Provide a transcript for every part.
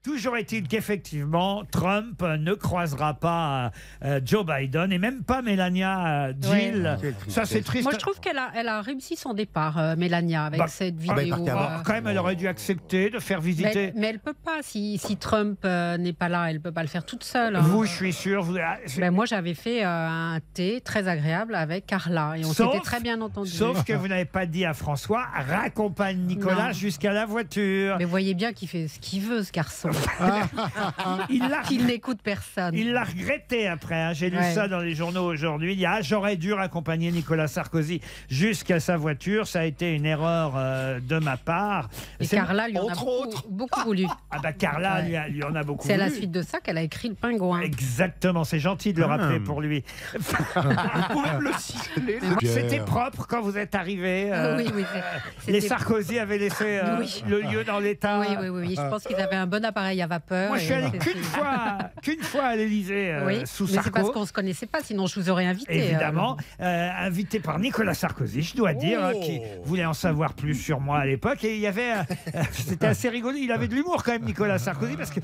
Toujours est-il qu'effectivement, Trump ne croisera pas Joe Biden et même pas Melania Gill. Ouais. Ça, c'est triste. Moi, je trouve qu'elle a réussi son départ, Mélania, avec cette vidéo. Quand même, elle aurait dû accepter de faire visiter. Mais elle peut pas. Si Trump n'est pas là, elle peut pas le faire toute seule. Vous, je suis sûr. Moi, j'avais fait un thé très agréable avec Carla et on s'était très bien entendu. Sauf que vous n'avez pas dit à François, raccompagne Nicolas jusqu'à la voiture. Mais voyez bien qu'il fait ce qu'il veut, ce garçon. Il n'écoute personne. Il l'a regretté après. Hein. J'ai lu ça dans les journaux aujourd'hui. Il dit j'aurais dû raccompagner Nicolas Sarkozy jusqu'à sa voiture. Ça a été une erreur de ma part. Et Carla lui en a beaucoup voulu. Ah bah Carla lui en a beaucoup voulu. C'est à la suite de ça qu'elle a écrit Le Pingouin. Exactement. C'est gentil de le rappeler pour lui. Vous pouvez me le signaler. C'était propre quand vous êtes arrivé. Oui. Les Sarkozy avaient laissé le lieu dans l'état. Oui. Je pense qu'ils avaient un bon appareil à vapeur. Moi, je suis allé qu'une fois à l'Élysée sous Sarko. Mais c'est parce qu'on ne se connaissait pas, sinon je vous aurais invité. Évidemment, invité par Nicolas Sarkozy, je dois dire, qui voulait en savoir plus sur moi à l'époque. Et il y avait, c'était assez rigolo. Il avait de l'humour quand même, Nicolas Sarkozy, parce que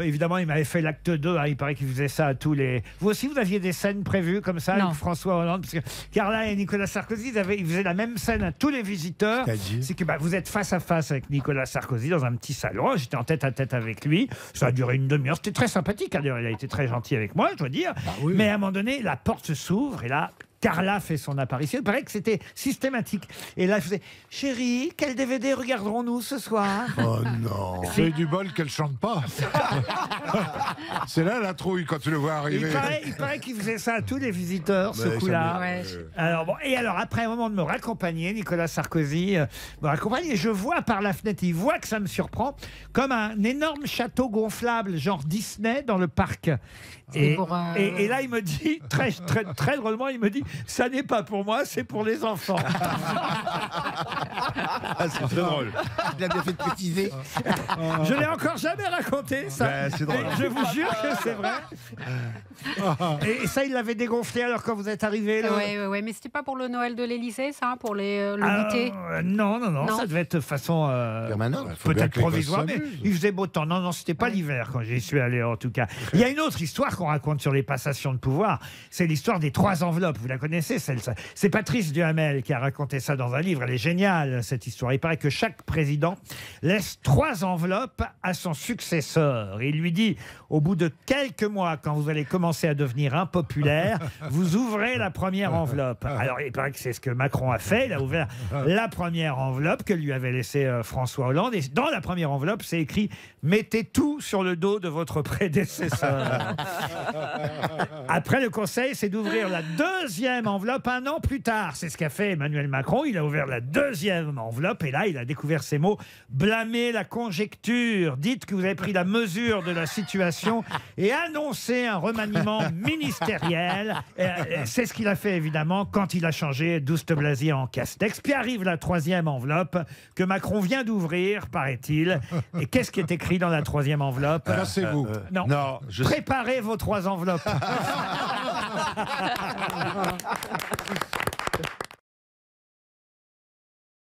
évidemment, il m'avait fait l'acte 2. Hein, il paraît qu'il faisait ça à tous les. Vous aussi, vous aviez des scènes prévues comme ça avec François Hollande, parce que Carla et Nicolas Sarkozy, ils faisaient la même scène à tous les visiteurs. C'est que vous êtes face à face avec Nicolas Sarkozy dans un petit salon. J'étais en tête à tête avec lui. Ça a duré une demi-heure. C'était très sympathique. Hein. Il a été très gentil avec moi, je dois dire. Mais à un moment donné, la porte s'ouvre et là, Carla fait son apparition. Il paraît que c'était systématique. Et là, je faisais chérie, quel DVD regarderons-nous ce soir? Oh non. C'est du bol qu'elle chante pas. C'est là la trouille quand tu le vois arriver. Il paraît qu'il faisait ça à tous les visiteurs, ce coup-là. Alors, après un moment de me raccompagner, Nicolas Sarkozy me raccompagne et je vois par la fenêtre, il voit que ça me surprend, comme un énorme château gonflable, genre Disney, dans le parc. Et là, il me dit, très drôlement, il me dit, ça n'est pas pour moi, c'est pour les enfants. C'est très drôle. Il a bien fait de préciser. Je l'ai encore jamais raconté, ça. C'est drôle. Je vous jure que c'est vrai. Et ça, il l'avait dégonflé alors quand vous êtes arrivé. Oui, mais c'était pas pour le Noël de l'Élysée, ça, pour le goûter. Non, ça devait être de façon peut-être provisoire, mais il faisait beau temps. Non, c'était pas l'hiver quand j'y suis allé en tout cas. Il y a une autre histoire qu'on raconte sur les passations de pouvoir. C'est l'histoire des 3 enveloppes. Vous la connaissez, celle-là. C'est Patrice Duhamel qui a raconté ça dans un livre. Elle est géniale, cette histoire. Il paraît que chaque président laisse 3 enveloppes à son successeur. Et il lui dit, au bout de quelques mois, quand vous allez commencer à devenir impopulaire, vous ouvrez la première enveloppe. Alors, il paraît que c'est ce que Macron a fait. Il a ouvert la première enveloppe que lui avait laissée François Hollande. Et dans la première enveloppe, c'est écrit « Mettez tout sur le dos de votre prédécesseur ». Après, le conseil, c'est d'ouvrir la deuxième enveloppe 1 an plus tard. C'est ce qu'a fait Emmanuel Macron. Il a ouvert la deuxième enveloppe et là, il a découvert ces mots. Blâmez la conjecture. Dites que vous avez pris la mesure de la situation et annoncez un remaniement ministériel. C'est ce qu'il a fait, évidemment, quand il a changé Douste Blazy en Castex. Puis arrive la 3e enveloppe que Macron vient d'ouvrir, paraît-il. Et qu'est-ce qui est écrit dans la 3e enveloppe? Cassez-vous. Non. Préparez vos 3 enveloppes.